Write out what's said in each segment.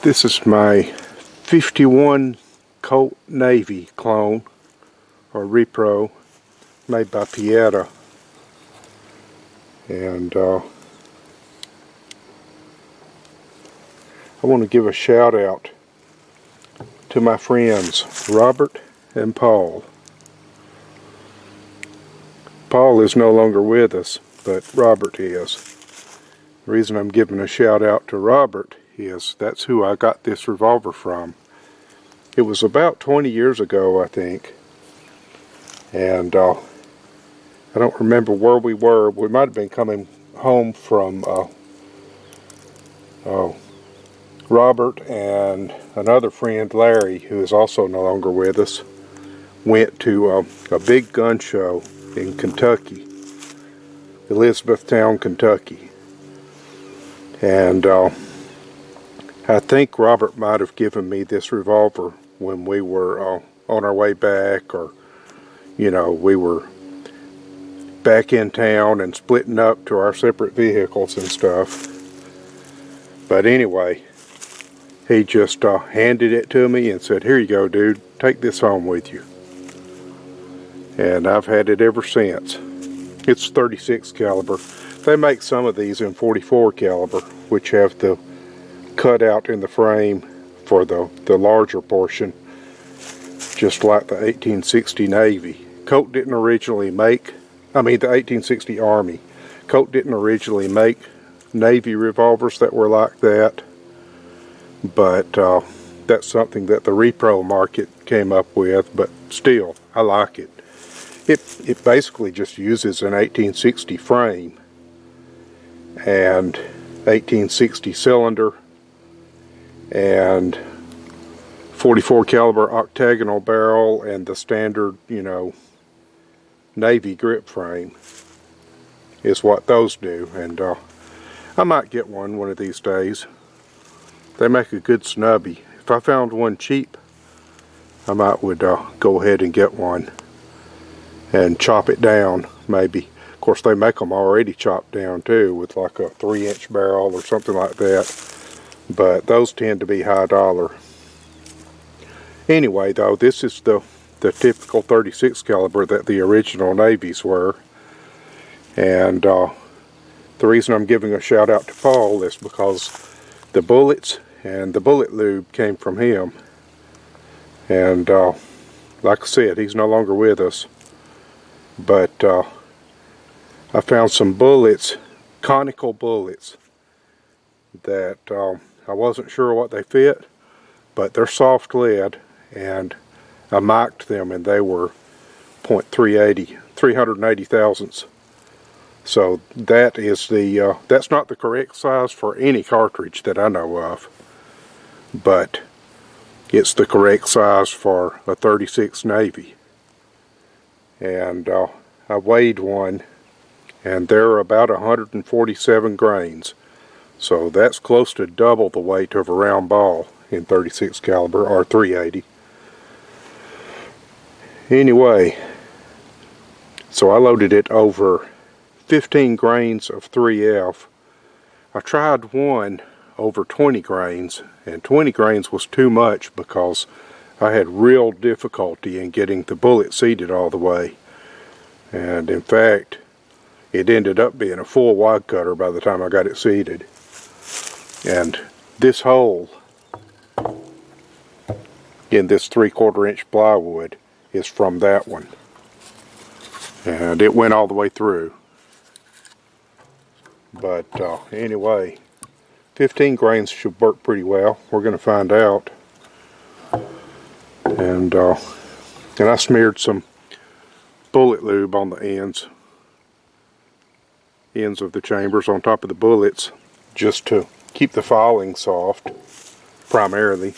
This is my 51 Colt Navy clone, or repro, made by Pietta. And I want to give a shout out to my friends Robert and Paul. Paul is no longer with us, but Robert is. The reason I'm giving a shout out to Robert is that's who I got this revolver from. It was about 20 years ago, I think, and I don't remember where we were. We might have been coming home from Robert and another friend, Larry, who is also no longer with us, went to a big gun show in Kentucky, Elizabethtown, Kentucky. And I think Robert might have given me this revolver when we were on our way back, or, you know, we were back in town and splitting up to our separate vehicles and stuff. But anyway, he just handed it to me and said, "Here you go, dude, take this home with you." And I've had it ever since. It's 36 caliber. They make some of these in 44 caliber, which have the cutout in the frame for the larger portion, just like the 1860 Navy. Colt didn't originally make, the 1860 Army. Colt didn't originally make Navy revolvers that were like that, but that's something that the repro market came up with. But still, I like it. It basically just uses an 1860 frame and 1860 cylinder and 44 caliber octagonal barrel and the standard, you know, Navy grip frame is what those do. And I might get one of these days. They make a good snubby. If I found one cheap, I would go ahead and get one and chop it down, maybe. Of course, they make them already chopped down too, with like a 3-inch barrel or something like that. But those tend to be high dollar. Anyway, though, this is the typical 36 caliber that the original Navies were. And the reason I'm giving a shout out to Paul is because the bullets and the bullet lube came from him. And like I said, he's no longer with us. But I found some bullets, Conical bullets, that I wasn't sure what they fit, but they're soft lead, and I mic'd them and they were .380, 380 thousandths. So that is that's not the correct size for any cartridge that I know of, but it's the correct size for a 36 Navy. And I weighed one, and they're about 147 grains. So that's close to double the weight of a round ball in 36 caliber, or 380. Anyway, so I loaded it over 15 grains of 3F. I tried one over 20 grains, and 20 grains was too much because I had real difficulty in getting the bullet seated all the way. And in fact, it ended up being a full wide cutter by the time I got it seated. And this hole in this 3/4 inch plywood is from that one. And it went all the way through. But anyway, 15 grains should work pretty well. We're going to find out. And I smeared some bullet lube on the ends of the chambers on top of the bullets, just to keep the filing soft, primarily.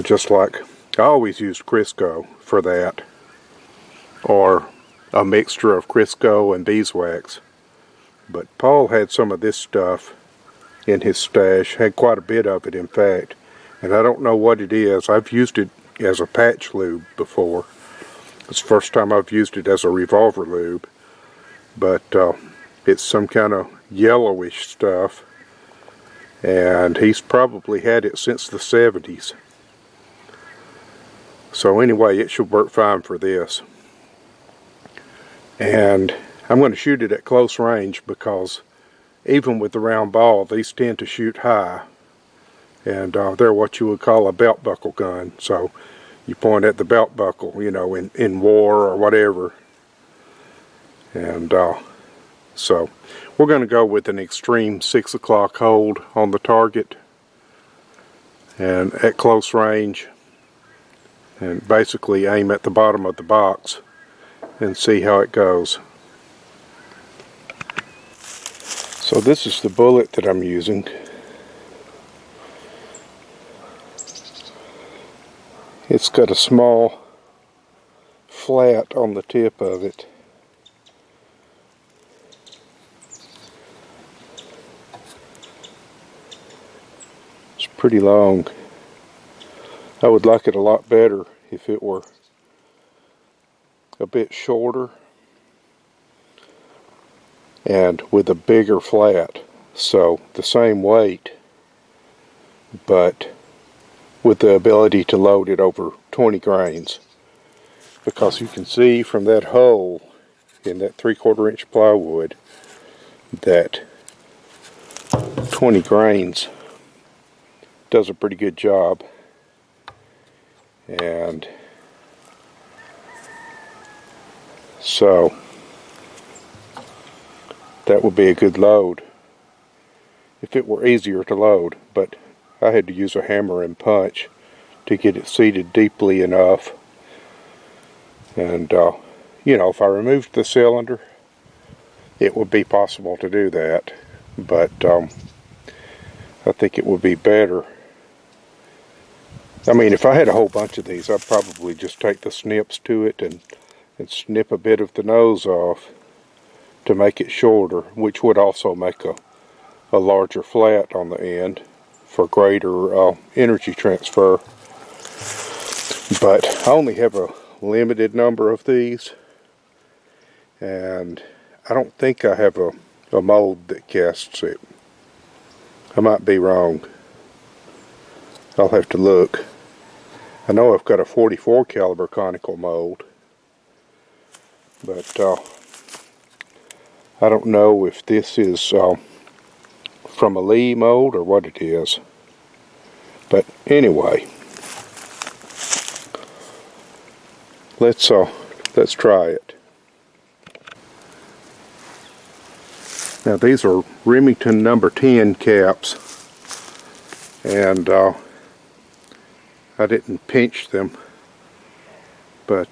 Just like I always used Crisco for that, or a mixture of Crisco and beeswax. But Paul had some of this stuff in his stash, had quite a bit of it in fact, and I don't know what it is. I've used it as a patch lube before. It's the first time I've used it as a revolver lube, but it's some kind of yellowish stuff, and he's probably had it since the 70s. So anyway, it should work fine for this. And I'm going to shoot it at close range because even with the round ball, these tend to shoot high. And they're what you would call a belt buckle gun. So you point at the belt buckle, you know, in war or whatever. And so we're going to go with an extreme 6 o'clock hold on the target and at close range, and basically aim at the bottom of the box and see how it goes. So this is the bullet that I'm using. It's got a small flat on the tip of it. It's pretty long. I would like it a lot better if it were a bit shorter and with a bigger flat. So the same weight, but with the ability to load it over 20 grains. Because you can see from that hole in that 3/4 inch plywood that 20 grains does a pretty good job. And so that would be a good load if it were easier to load, but I had to use a hammer and punch to get it seated deeply enough. And you know, if I removed the cylinder, it would be possible to do that, but I think it would be better. I mean, if I had a whole bunch of these, I'd probably just take the snips to it and snip a bit of the nose off to make it shorter, which would also make a larger flat on the end for greater energy transfer. But I only have a limited number of these, and I don't think I have a mold that casts it. I might be wrong. I'll have to look. I know I've got a 44 caliber conical mold, but I don't know if this is from a Lee mold or what it is. But anyway, let's try it. Now these are Remington number 10 caps, and I didn't pinch them, but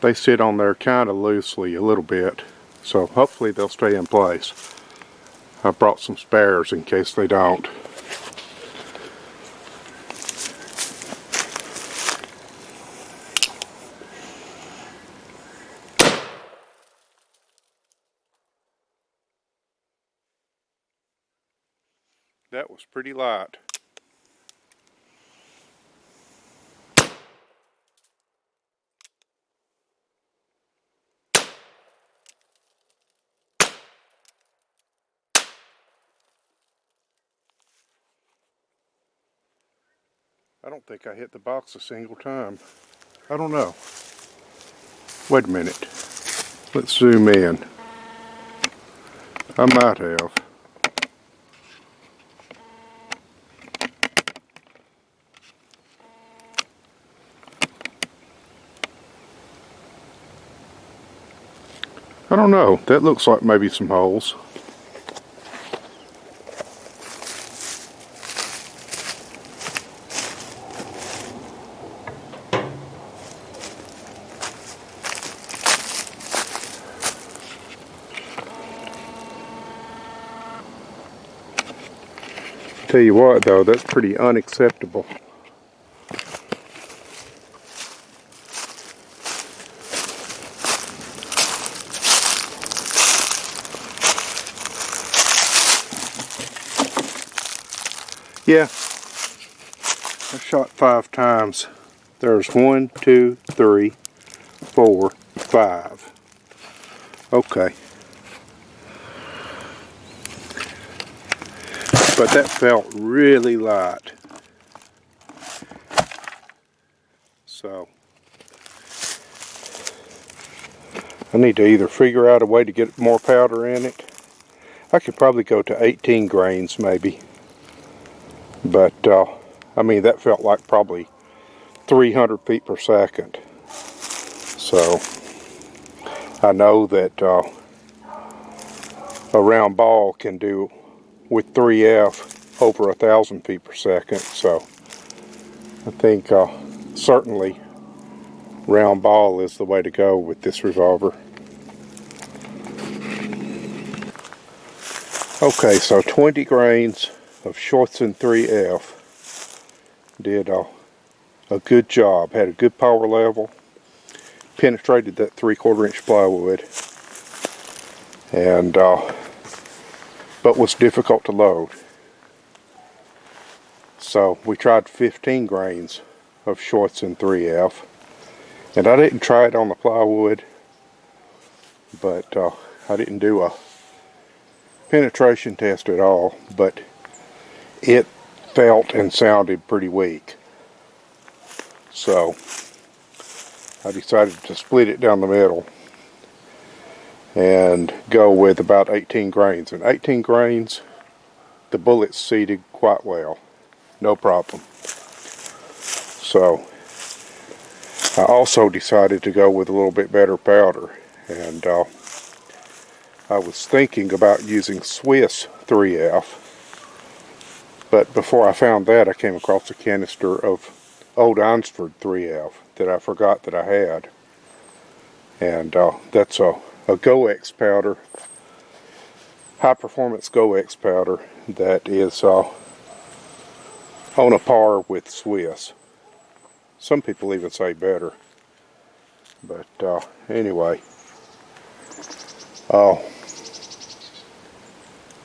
they sit on there kind of loosely a little bit, so hopefully they'll stay in place. I brought some spares in case they don't. That was pretty light. I don't think I hit the box a single time. I don't know. Wait a minute. Let's zoom in. I might have. I don't know. That looks like maybe some holes. Tell you what though, that's pretty unacceptable. Yeah, I shot 5 times. There's 1, 2, 3, 4, 5. Okay. but that felt really light. So I need to either figure out a way to get more powder in it. I could probably go to 18 grains maybe. But I mean, that felt like probably 300 feet per second. So I know that a round ball can do with 3F over 1,000 feet per second. So I think certainly round ball is the way to go with this revolver. Okay, so 20 grains of Schwartzen 3F did a good job. Had a good power level, penetrated that 3/4 inch plywood, and but was difficult to load. So we tried 15 grains of Schwartzen 3F, and I didn't try it on the plywood, but I didn't do a penetration test at all, but it felt and sounded pretty weak. So I decided to split it down the middle and go with about 18 grains. And 18 grains, the bullets seated quite well, no problem. So I also decided to go with a little bit better powder, and I was thinking about using Swiss 3F, but before I found that, I came across a canister of Old Einsford 3F that I forgot that I had, and that's a GoX powder, high performance GoX powder that is on a par with Swiss. Some people even say better, but anyway, I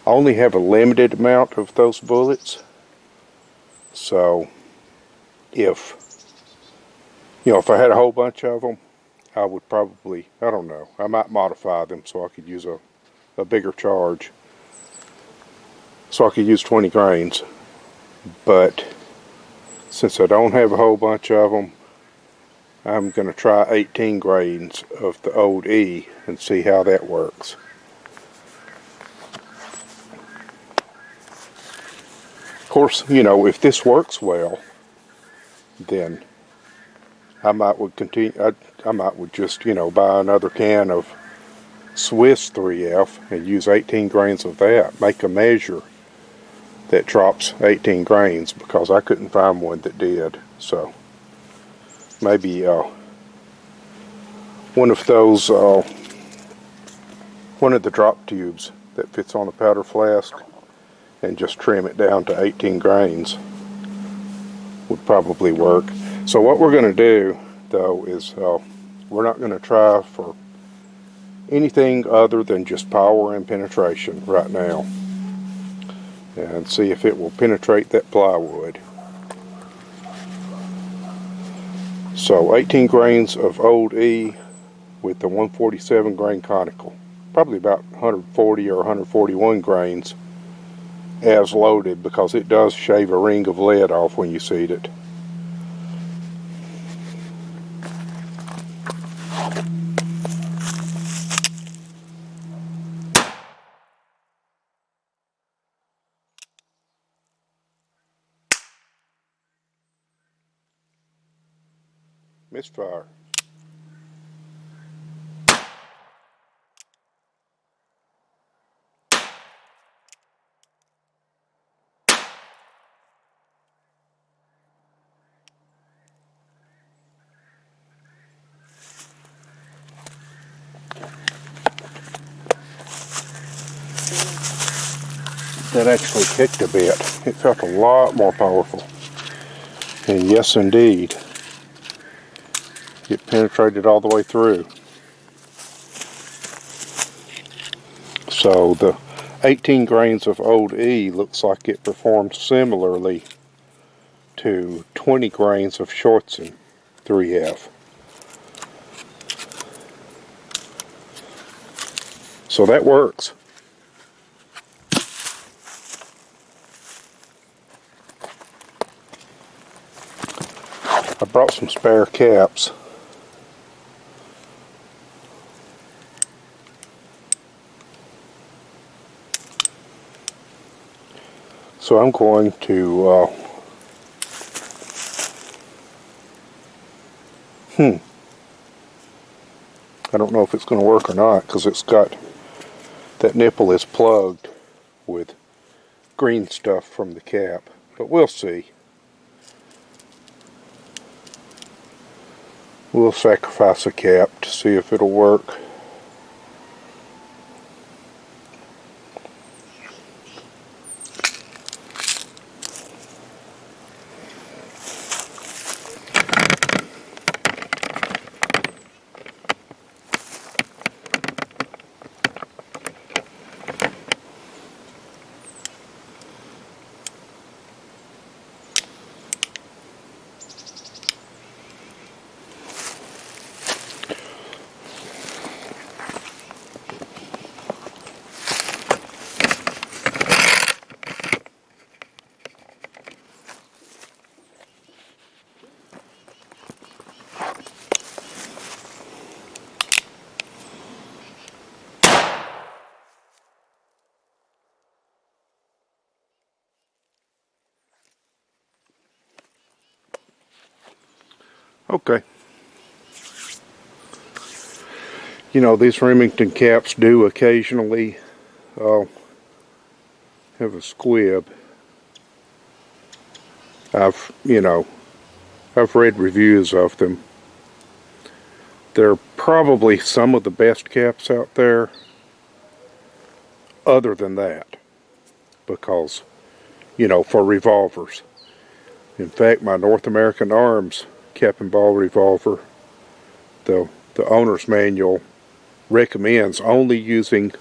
only have a limited amount of those bullets, so if I had a whole bunch of them, I would probably, I don't know, I might modify them so I could use a bigger charge, so I could use 20 grains. But since I don't have a whole bunch of them, I'm going to try 18 grains of the old E and see how that works. Of course, if this works well, then I might would continue. I might would just buy another can of Swiss 3F and use 18 grains of that. Make a measure that drops 18 grains, because I couldn't find one that did. So maybe one of those, one of the drop tubes that fits on a powder flask, and just trim it down to 18 grains would probably work. So what we're going to do, though, is we're not going to try for anything other than just power and penetration right now, and see if it will penetrate that plywood. So 18 grains of Old E with the 147 grain Conical, probably about 140 or 141 grains as loaded, because it does shave a ring of lead off when you seat it. Misfire. That actually kicked a bit. It felt a lot more powerful. And yes, indeed, it penetrated all the way through. So the 18 grains of Old E looks like it performs similarly to 20 grains of Schwartzen 3F. So that works. brought some spare caps. So I'm going to I don't know if it's going to work or not, because it's got, that nipple is plugged with green stuff from the cap, but we'll see. We'll sacrifice a cap to see if it'll work. Okay. You know, these Remington caps do occasionally have a squib. I've read reviews of them. They're probably some of the best caps out there other than that, because, for revolvers. In fact, my North American Arms cap and ball revolver, the owner's manual recommends only using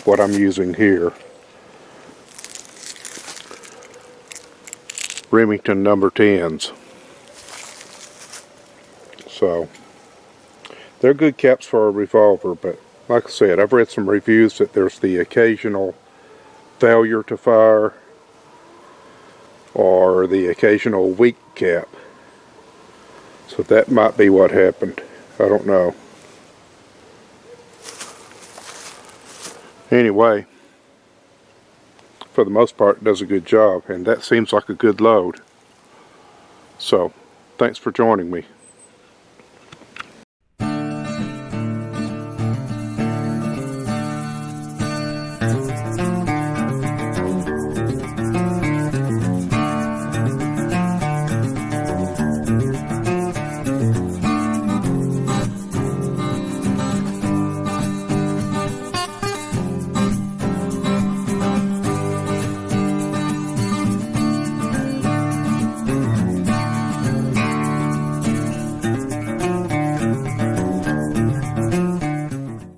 what I'm using here. Remington number 10s. So, they're good caps for a revolver, but like I said, I've read some reviews that there's the occasional failure to fire or the occasional weak cap. So that might be what happened. I don't know. Anyway, for the most part, it does a good job, and that seems like a good load. So, thanks for joining me.